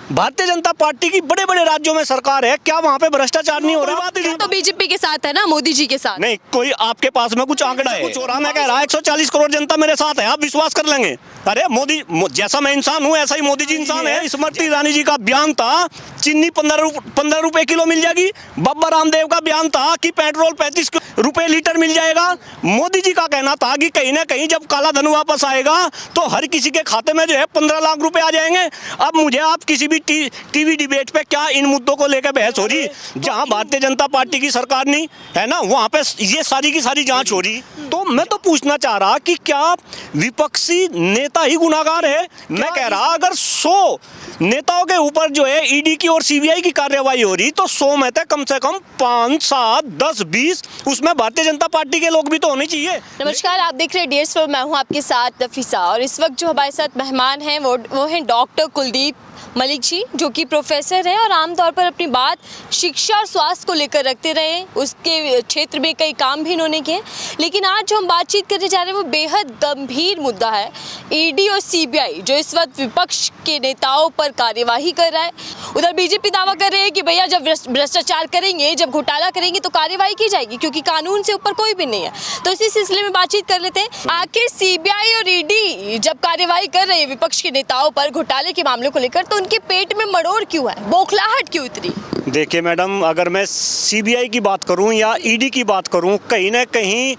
Bharatiya Janata party की बड़े बड़े राज्यों में सरकार है, क्या वहाँ पे भ्रष्टाचार नहीं हो रहा? तो बीजेपी के साथ है ना, मोदी जी के साथ। नहीं, कोई आपके पास में कुछ आंकड़ा है? कुछ हो रहा, मैं कह रहा 140 करोड़ जनता मेरे साथ है, आप विश्वास कर लेंगे? अरे मोदी जैसा मैं इंसान हूँ ऐसा ही मोदी जी इंसान है। स्मृति ईरानी जी का बयान था चीनी 15 रुपए किलो मिल जाएगी। बाबा रामदेव का बयान था कि पेट्रोल 35 रुपए लीटर मिल जाएगा। मोदी जी का कहना था कि कहीं ना कहीं जब काला धन वापस आएगा तो हर किसी के खाते में जो है 15 लाख रुपए आ जाएंगे। अब मुझे आप किसी भी टीवी डिबेट पे क्या इन मुद्दों को लेकर बहस हो रही? जहां भारतीय जनता पार्टी की सरकार नहीं है ना, वहां पे ये सारी की सारी जांच हो रही। तो मैं तो पूछना चाह रहा कि क्या विपक्षी नेता ही गुनाहगार है? मैं कह रहा अगर 100 नेताओं के ऊपर जो है ईडी की और सीबीआई की कार्रवाई हो रही तो 100 में कम से कम 5, 7, 10, 20 उसमें भारतीय जनता पार्टी के लोग भी तो होने चाहिए। नमस्कार, आप देख रहे हैं DS पर, मैं हूं आपके साथ नफीसा। और इस वक्त जो हमारे साथ मेहमान हैं वो हैं डॉक्टर कुलदीप मलिक जी, जो कि प्रोफेसर हैं और आमतौर पर अपनी बात शिक्षा और स्वास्थ्य को लेकर रखते रहे। उसके क्षेत्र में कई काम भी इन्होंने किए। लेकिन आज जो हम बातचीत करने जा रहे हैं वो बेहद गंभीर मुद्दा है। ईडी और सीबीआई जो इस वक्त विपक्ष के नेताओं पर कार्यवाही कर रहा है। उधर बीजेपी दावा कर रहे हैं कि भैया जब भ्रष्टाचार करेंगे, जब घोटाला करेंगे तो कार्यवाही की जाएगी, क्योंकि कानून से ऊपर कोई भी नहीं है। तो इसी सिलसिले में बातचीत कर लेते हैं। आखिर सीबीआई और ईडी जब कार्यवाही कर रहे हैं विपक्ष के नेताओं पर घोटाले के मामलों को लेकर, तो उनके पेट में मड़ोर क्यों है, बौखलाहट क्यों इतनी? देखिए मैडम, अगर मैं सीबीआई की बात करूं या ईडी की बात करूं, कहीं ना कहीं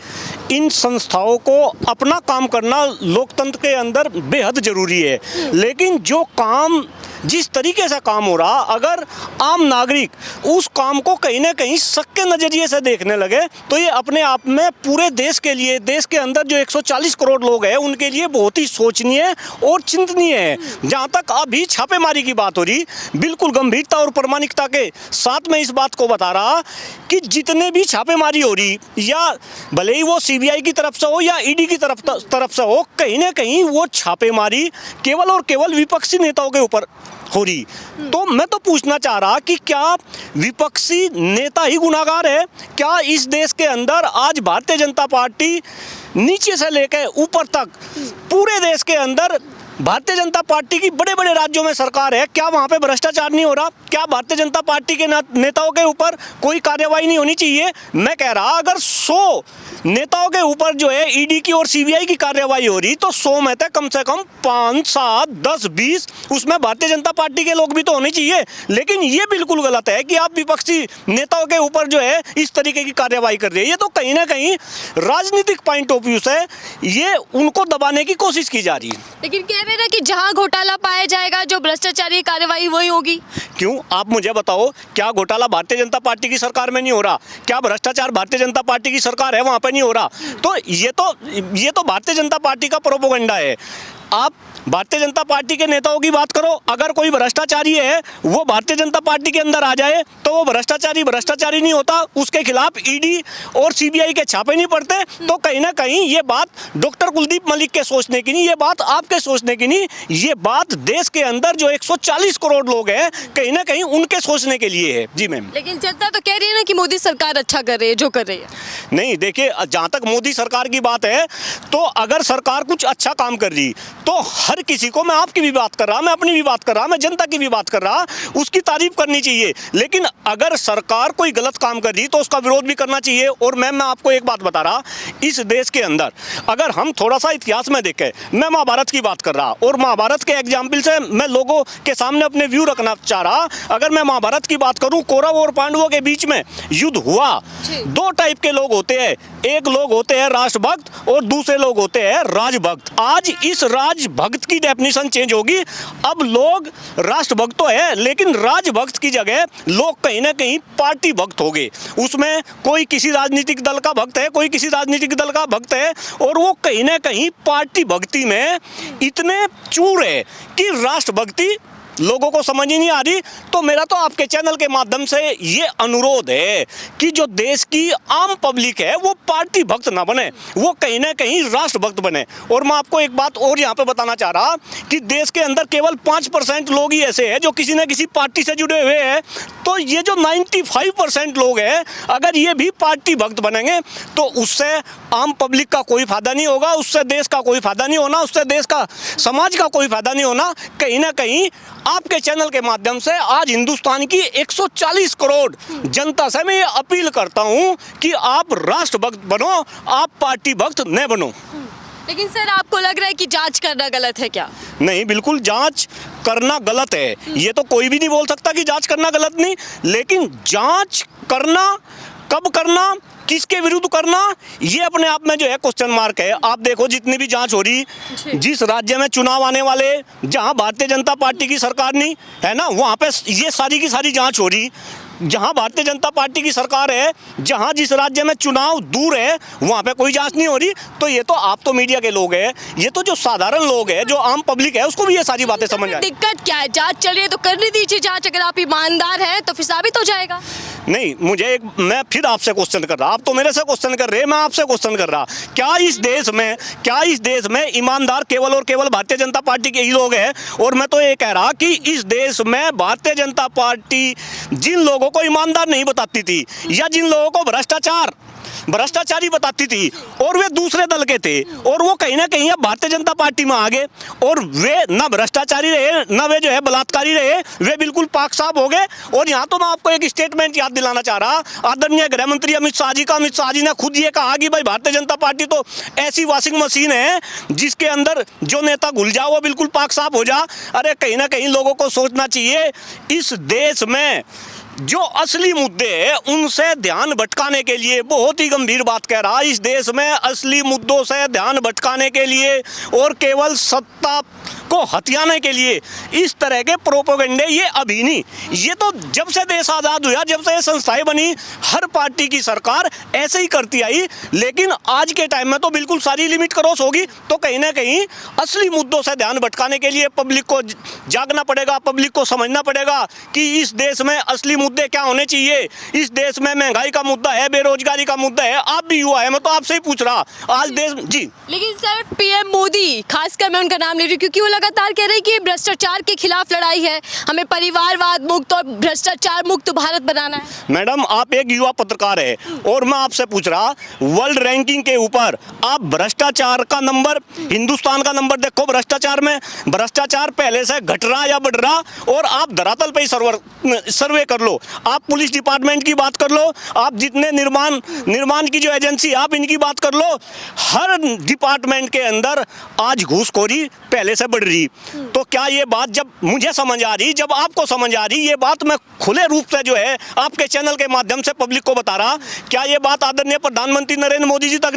इन संस्थाओं को अपना काम करना लोकतंत्र के अंदर बेहद जरूरी है। लेकिन जो काम जिस तरीके से काम हो रहा, अगर आम नागरिक उस काम को कहीं ना कहीं शक के नज़रिए से देखने लगे तो ये अपने आप में पूरे देश के लिए, देश के अंदर जो 140 करोड़ लोग हैं उनके लिए बहुत ही सोचनीय और चिंतनीय है। जहाँ तक अभी छापेमारी की बात हो रही, बिल्कुल गंभीरता और प्रामाणिकता के साथ में इस बात को बता रहा कि जितने भी छापेमारी हो रही, या भले ही वो सीबीआई की तरफ से हो या ईडी की तरफ से हो, कहीं ना कहीं वो छापेमारी केवल और केवल विपक्षी नेताओं के ऊपर हो रही। तो मैं तो पूछना चाह रहा कि क्या विपक्षी नेता ही गुनाहगार है? क्या इस देश के अंदर आज भारतीय जनता पार्टी नीचे से लेकर ऊपर तक पूरे देश के अंदर भारतीय जनता पार्टी की बड़े बड़े राज्यों में सरकार है, क्या वहाँ पे भ्रष्टाचार नहीं हो रहा? क्या भारतीय जनता पार्टी के नेताओं के ऊपर कोई कार्रवाई नहीं होनी चाहिए? मैं कह रहा अगर 100 नेताओं के ऊपर जो है ईडी की और सीबीआई की कार्रवाई हो रही तो 100 में कम से कम 5, 7, 10, 20 उसमें भारतीय जनता पार्टी के लोग भी तो होने चाहिए। लेकिन ये बिल्कुल गलत है कि आप विपक्षी नेताओं के ऊपर जो है इस तरीके की कार्रवाई कर रही है। ये तो कहीं ना कहीं राजनीतिक पॉइंट ऑफ व्यू से ये उनको दबाने की कोशिश की जा रही है। लेकिन कह रहे ना कि जहां घोटाला पाया जाएगा, जो भ्रष्टाचारी कार्रवाई वही होगी। क्यों? आप मुझे बताओ, क्या घोटाला भारतीय जनता पार्टी की सरकार में नहीं हो रहा? क्या भ्रष्टाचार भारतीय जनता पार्टी की सरकार है वहां पे नहीं हो रहा? तो ये तो भारतीय जनता पार्टी का प्रोपेगेंडा है। आप भारतीय जनता पार्टी के नेताओं की बात करो, अगर कोई भ्रष्टाचारी है वो भारतीय जनता पार्टी के अंदर आ जाए तो वो भ्रष्टाचारी नहीं होता, उसके खिलाफ ईडी और सीबीआई के छापे नहीं पड़ते। तो कहीं ना कहीं ये बात डॉक्टर कुलदीप मलिक के सोचने की नहीं, ये बात आपके सोचने की नहीं, ये बात देश के अंदर जो 140 करोड़ लोग हैं कहीं ना कहीं उनके सोचने के लिए है। जी मैम। लेकिन जनता तो कह रही है ना कि मोदी सरकार अच्छा कर रही है जो कर रही है। नहीं, देखिए, जहाँ तक मोदी सरकार की बात है तो अगर सरकार कुछ अच्छा काम कर रही तो हर किसी को, मैं आपकी भी बात कर रहा, मैं अपनी भी बात कर रहा, मैं जनता की भी बात कर रहा, उसकी तारीफ करनी चाहिए। लेकिन अगर सरकार कोई गलत काम कर रही तो उसका विरोध भी करना चाहिए। और मैं आपको एक बात बता रहा, इस देश के अंदर अगर हम थोड़ा सा इतिहास में देखें, मैं महाभारत की बात कर रहा और महाभारत के एग्जाम्पल से मैं लोगों के सामने अपने व्यू रखना चाह रहा। अगर मैं महाभारत की बात करूं, कौरव और पांडवों के बीच में युद्ध हुआ, 2 टाइप के लोग होते हैं, एक लोग होते हैं राष्ट्रभक्त और दूसरे लोग होते हैं राजभक्त। आज इस राजभक्त की डेफिनेशन चेंज होगी। अब लोग राष्ट्रभक्त तो है लेकिन राजभक्त की जगह लोग कहीं ना कहीं पार्टी भक्त हो गए। उसमें कोई किसी राजनीतिक दल का भक्त है, कोई किसी राजनीतिक दल का भक्त है, और वो कहीं ना कहीं पार्टी भक्ति में इतने चूर है कि राष्ट्रभक्ति लोगों को समझ ही नहीं आ रही। तो मेरा तो आपके चैनल के माध्यम से ये अनुरोध है कि जो देश की आम पब्लिक है वो पार्टी भक्त ना बने, वो कहीं ना कहीं राष्ट्र भक्त बने। और मैं आपको एक बात और यहाँ पे बताना चाह रहा कि देश के अंदर केवल 5% लोग ही ऐसे हैं जो किसी न किसी पार्टी से जुड़े हुए हैं। तो ये जो 95% लोग हैं, अगर ये भी पार्टी भक्त बनेंगे तो उससे आम पब्लिक का कोई फायदा नहीं होगा, उससे देश का कोई फायदा नहीं होना, उससे देश का, समाज का कोई फायदा नहीं होना। कहीं ना कहीं आपके चैनल के माध्यम से आज हिंदुस्तान की 140 करोड़ जनता से मैं ये अपील करता हूं कि आप राष्ट्रभक्त बनो, आप पार्टी भक्त न बनो। लेकिन सर आपको लग रहा है कि जांच करना गलत है क्या? नहीं, बिल्कुल जांच करना गलत है, ये तो कोई भी नहीं बोल सकता कि जांच करना गलत नहीं, लेकिन जांच करना, कब करना, किसके विरुद्ध करना, ये अपने आप में जो है क्वेश्चन मार्क है। आप देखो जितनी भी जांच हो रही, जिस राज्य में चुनाव आने वाले, जहां भारतीय जनता पार्टी की सरकार नहीं है ना, वहां पे ये सारी की सारी जांच हो रही। जहां भारतीय जनता पार्टी की सरकार है, जहां जिस राज्य में चुनाव दूर है, वहां पे कोई जांच नहीं हो रही। तो ये तो आप तो मीडिया के लोग हैं, ये तो जो साधारण लोग हैं, जो आम पब्लिक है, उसको भी ये सारी बातें समझ आए। दिक्कत क्या है? जांच चल रही है तो करने दीजिए जांच, अगर आप ईमानदार हैं तो फिर साबित हो जाएगा। नहीं, मैं फिर आपसे क्वेश्चन कर रहा, आप तो मेरे से क्वेश्चन कर रहे हैं, मैं आपसे क्वेश्चन कर रहा, क्या इस देश में ईमानदार केवल और केवल भारतीय जनता पार्टी के ही लोग हैं? और मैं तो ये कह रहा कि इस देश में भारतीय जनता पार्टी जिन लोगों को ईमानदार नहीं बताती थी, या जिन लोगों को भ्रष्टाचारी बताती थी, और वे दूसरे दल के थे, और वो कहीं ना कहीं अब भारतीय जनता पार्टी में आ गए, और वे न भ्रष्टाचारी रहे, न वे जो है बलात्कारी रहे, वे बिल्कुल पाक साफ हो गए। और यहाँ तो मैं आपको एक स्टेटमेंट याद दिलाना चाह रहा, आदरणीय गृह मंत्री अमित शाह जी ने खुद ये कहा कि भाई भारतीय जनता पार्टी तो ऐसी वॉशिंग मशीन है जिसके अंदर जो नेता घुल जाओ वो बिल्कुल पाक साफ हो जा। अरे कहीं ना कहीं लोगों को सोचना चाहिए, इस देश में जो असली मुद्दे हैं उनसे ध्यान भटकाने के लिए, बहुत ही गंभीर बात कह रहा, इस देश में असली मुद्दों से ध्यान भटकाने के लिए और केवल सत्ता को हथियाने के लिए इस तरह के प्रोपेगेंडे, ये अभी नहीं, ये तो जब से देश आज़ाद हुआ, जब से ये संस्थाएं बनी, हर पार्टी की सरकार ऐसे ही करती आई। लेकिन आज के टाइम में तो बिल्कुल सारी लिमिट क्रॉस होगी। तो कहीं ना कहीं असली मुद्दों से ध्यान भटकाने के लिए पब्लिक को जागना पड़ेगा, पब्लिक को समझना पड़ेगा कि इस देश में असली मुद्दे क्या होने चाहिए। इस देश में महंगाई का मुद्दा है, बेरोजगारी का मुद्दा है। आप भी युवा है, मैं तो आपसे ही पूछ रहा आज देश जी। लेकिन सर पीएम मोदी, खासकर मैं उनका नाम ले रही हूँ क्योंकि वो लगातार कह रहे हैं कि भ्रष्टाचार के खिलाफ लड़ाई है, हमें परिवारवाद मुक्त और भ्रष्टाचार मुक्त भारत बनाना है। मैडम, आप एक युवा पत्रकार है और मैं आपसे पूछ रहा, वर्ल्ड रैंकिंग के ऊपर आप भ्रष्टाचार का नंबर, हिंदुस्तान का नंबर देखो भ्रष्टाचार में, भ्रष्टाचार पहले से घट रहा या बढ़ रहा, और आप धरातल पे ही सर्वे कर लो, आप पुलिस डिपार्टमेंट की बात कर लो, आप जितने निर्माण की जो एजेंसी, आप इनकी बात कर लो, हर डिपार्टमेंट के अंदर आज घूसखोरी पहले से बढ़ रही। तो क्या ये बात जब मुझे समझ आ रही, जब आपको समझ आ रही, ये बात मैं खुले रूप से जो है आपके चैनल के माध्यम से पब्लिक को बता रहा, क्या ये बात आदरणीय प्रधानमंत्री नरेंद्र मोदी जी तक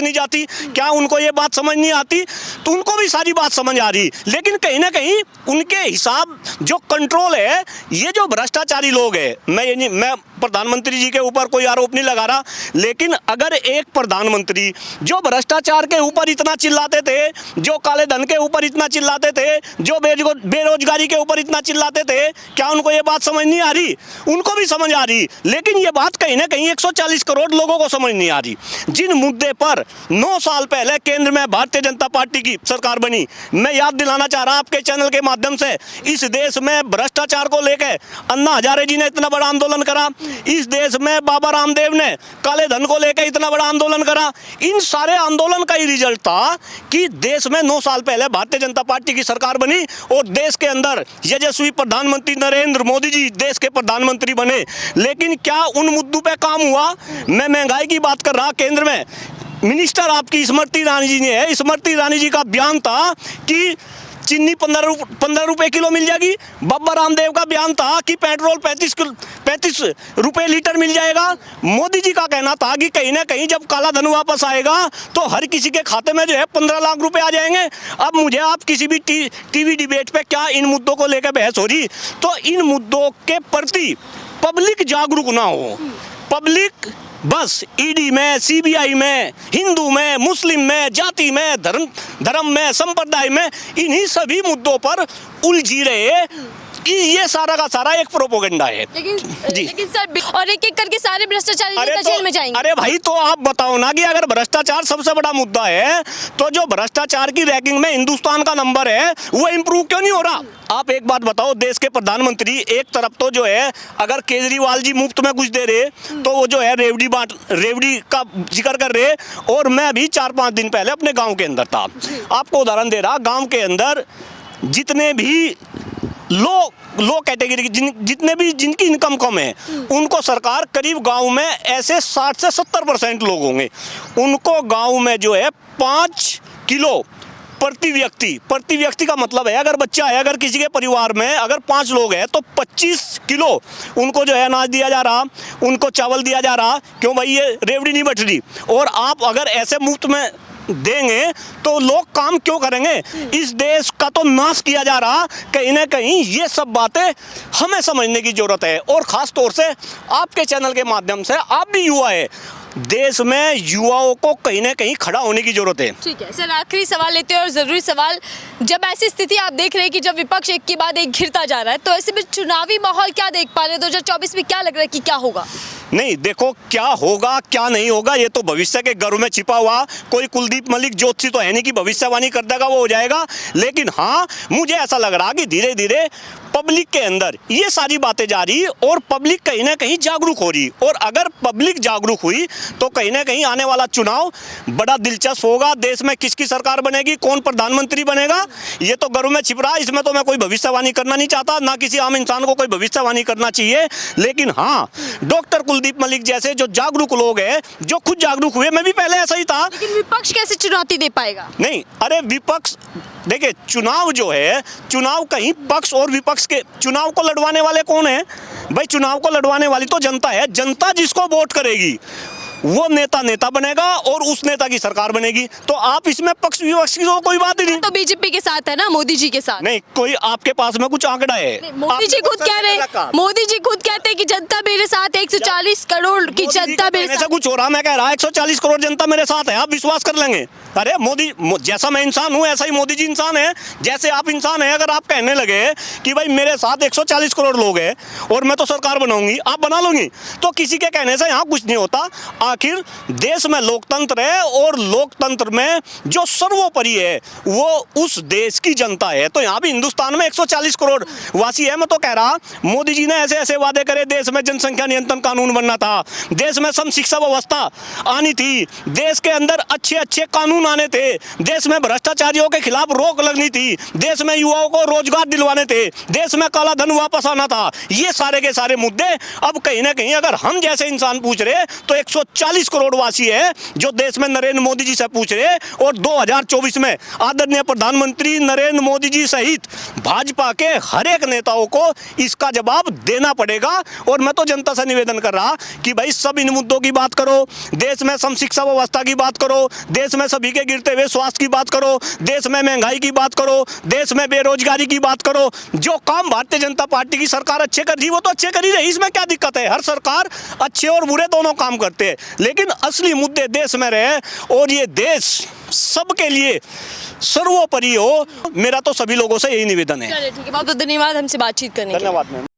नहीं जाती? क्या उनको ये बात समझ नहीं आती? तो उनको भी सारी बात समझ आ रही, लेकिन कहीं ना कहीं उनके हिसाब जो कंट्रोल है, ये जो भ्रष्टाचारी लोग हैं, मैं प्रधानमंत्री जी के ऊपर कोई आरोप नहीं लगा रहा, लेकिन अगर एक प्रधानमंत्री जो भ्रष्टाचार के ऊपर इतना चिल्लाते थे, जो काले धन के ऊपर इतना चिल्लाते थे, जो बेरोजगारी के ऊपर इतना चिल्लाते थे, क्या उनको ये बात समझ नहीं आ रही? उनको भी समझ आ रही, लेकिन ये बात कहीं ना कहीं 140 करोड़ लोगों को समझ नहीं आ रही। जिन मुद्दे पर 9 साल पहले केंद्र में भारतीय जनता पार्टी की सरकार बनी, मैं याद दिलाना चाह रहा आपके चैनल के माध्यम से, इस देश में भ्रष्टाचार को लेकर अन्ना हजारे जी ने इतना बड़ा आंदोलन करा, इस देश में बाबा रामदेव ने काले धन को लेकर इतना बड़ा आंदोलन करा। इन सारे आंदोलन का ही रिजल्ट था कि देश में 9 साल पहले भारतीय जनता पार्टी की सरकार बनी और देश के अंदर यशस्वी प्रधानमंत्री नरेंद्र मोदी जी देश के प्रधानमंत्री बने। लेकिन क्या उन मुद्दों पे काम हुआ? मैं महंगाई की बात कर रहा, केंद्र में मिनिस्टर आपकी स्मृति ईरानी जी ने है, स्मृति ईरानी जी का बयान था कि चीनी 15 रुपए किलो मिल जाएगी। बाबा रामदेव का बयान था कि पेट्रोल 35 रुपए लीटर मिल जाएगा। मोदी जी का कहना था कि कहीं ना कहीं जब काला धन वापस आएगा तो हर किसी के खाते में जो है 15 लाख रुपए आ जाएंगे। अब मुझे आप किसी भी टीवी डिबेट पे क्या इन मुद्दों को लेकर बहस हो रही, तो इन मुद्दों के प्रति पब्लिक जागरूक ना हो। पब्लिक बस ईडी में, सीबीआई में, हिंदू में, मुस्लिम में, जाति में, धर्म में, संप्रदाय में, इन्हीं सभी मुद्दों पर उलझी रहे। ये सारा का सारा एक प्रोपोगेंडा है। लेकिन सर, और एक एक करके सारे भ्रष्टाचारी नेता जेल में जाएंगे। अरे भाई, तो आप बताओ ना कि अगर भ्रष्टाचार सबसे बड़ा मुद्दा है तो जो भ्रष्टाचार की रैंकिंग में हिंदुस्तान का नंबर है वो इंप्रूव क्यों नहीं हो रहा? आप एक बात बताओ, देश के प्रधानमंत्री एक तरफ तो जो है अगर केजरीवाल जी मुफ्त में कुछ दे रहे तो वो जो है रेवड़ी का जिक्र कर रहे। और मैं अभी 4-5 दिन पहले अपने गाँव के अंदर था, आपको उदाहरण दे रहा, गाँव के अंदर जितने भी लो कैटेगरी की जितने भी जिनकी इनकम कम है उनको सरकार करीब गांव में ऐसे 60 से 70% लोग होंगे, उनको गांव में जो है 5 किलो प्रति व्यक्ति का मतलब है, अगर बच्चा है, अगर किसी के परिवार में अगर 5 लोग हैं तो 25 किलो उनको जो है अनाज दिया जा रहा, उनको चावल दिया जा रहा। क्यों भाई, ये रेवड़ी नहीं बट रही। और आप अगर ऐसे मुफ्त में देंगे तो लोग काम क्यों करेंगे? इस देश का तो नाश किया जा रहा। कहीं ना कहीं ये सब बातें हमें समझने की जरूरत है, और खास तौर से आपके चैनल के माध्यम से, आप भी युवा है, देश में युवाओं को कहीं ना कहीं खड़ा होने की जरूरत है। ठीक है सर, आखिरी सवाल लेते हैं और ज़रूरी सवाल, जब ऐसी स्थिति आप देख रहे हैं कि जब विपक्ष एक के बाद एक घिरता जा रहा है, तो ऐसे में चुनावी माहौल क्या देख पा रहे हैं 2024 में? क्या लग रहा है कि क्या होगा? नहीं, देखो क्या होगा क्या नहीं होगा ये तो भविष्य के घरों में छिपा हुआ, कोई कुलदीप मलिक ज्योतिषी तो है नहीं कि भविष्यवाणी कर देगा वो हो जाएगा। लेकिन हाँ, मुझे ऐसा लग रहा कि धीरे धीरे पब्लिक के अंदर ये सारी बातें जा रही और पब्लिक कहीं ना कहीं जागरूक हो रही, और अगर पब्लिक जागरूक हुई तो कहीं ना कहीं आने वाला चुनाव बड़ा दिलचस्प होगा। देश में किसकी सरकार बनेगी, कौन प्रधानमंत्री बनेगा, ये तो घरों में छिप रहा है। इसमें तो मैं कोई भविष्यवाणी करना नहीं चाहता, ना किसी आम इंसान को कोई भविष्यवाणी करना चाहिए। लेकिन हाँ, डॉक्टर कुलदीप मलिक जैसे जो जागरूक लोग हैं, जो खुद जागरूक हुए, मैं भी पहले ऐसा ही था। लेकिन विपक्ष कैसे चुनौती दे पाएगा? नहीं, अरे विपक्ष, देखिए चुनाव जो है, चुनाव कहीं पक्ष और विपक्ष के, चुनाव को लड़वाने वाले कौन है भाई? चुनाव को लड़वाने वाली तो जनता है। जनता जिसको वोट करेगी वो नेता बनेगा और उस नेता की सरकार बनेगी। तो आप इसमें पक्ष विपक्ष की तो कोई बात ही नहीं। तो बीजेपी के साथ है ना, मोदी जी के साथ? नहीं, कोई आपके पास में कुछ आंकड़ा है? मोदी जी खुद कह रहे हैं, मोदी जी खुद कहते हैं कि जनता मेरे साथ है, 140 करोड़ की जनता मेरे साथ। कुछ हो रहा, मैं कह रहा 140 करोड़ जनता मेरे साथ है, आप विश्वास कर लेंगे? अरे मोदी, जैसा मैं इंसान हूँ ऐसा ही मोदी जी इंसान है, जैसे आप इंसान है। अगर आप कहने लगे कि भाई मेरे साथ 140 करोड़ लोग हैं और मैं तो सरकार बनाऊंगी, आप बना लोगी, तो किसी के कहने से यहाँ कुछ नहीं होता। आखिर देश में लोकतंत्र है, और लोकतंत्र में जो सर्वोपरि है वो उस देश की जनता है। तो यहाँ भी हिंदुस्तान में 140 करोड़ वासी है। मैं तो कह रहा, मोदी जी ने ऐसे ऐसे वादे करे, देश में जनसंख्या नियंत्रण कानून बनना था, देश में सम शिक्षा व्यवस्था आनी थी, देश के अंदर अच्छे अच्छे कानून आने थे, देश में भ्रष्टाचारियों के खिलाफ रोक लगनी थी, देश में युवाओं को रोजगार दिलवाने थे, देश में काला धन वापस आना था। ये सारे के सारे मुद्दे अब कहीं ना कहीं अगर हम जैसे इंसान पूछ रहे तो 140 करोड़ वासी है जो देश में नरेंद्र मोदी जी से पूछ रहे। और 2024 में आदरणीय प्रधानमंत्री नरेंद्र मोदी जी सहित भाजपा के हर एक नेताओं को इसका जवाब देना पड़ेगा। और मैं तो जनता से निवेदन कर रहा कि भाई सब इन मुद्दों की बात करो, देश में सम शिक्षा व्यवस्था की बात करो, देश में सभी के गिरते हुए स्वास्थ्य की बात करो, देश में महंगाई की बात करो, देश में बेरोजगारी की बात करो। जो काम भारतीय जनता पार्टी की सरकार अच्छे कर रही वो तो अच्छे कर ही रही, इसमें क्या दिक्कत है? हर सरकार अच्छे और बुरे दोनों काम करते हैं, लेकिन असली मुद्दे देश में रहे और ये देश सबके लिए सर्वोपरि हो। मेरा तो सभी लोगों से यही निवेदन है। चलिए ठीक है, बहुत बहुत धन्यवाद हमसे बातचीत करने के लिए। धन्यवाद मैम।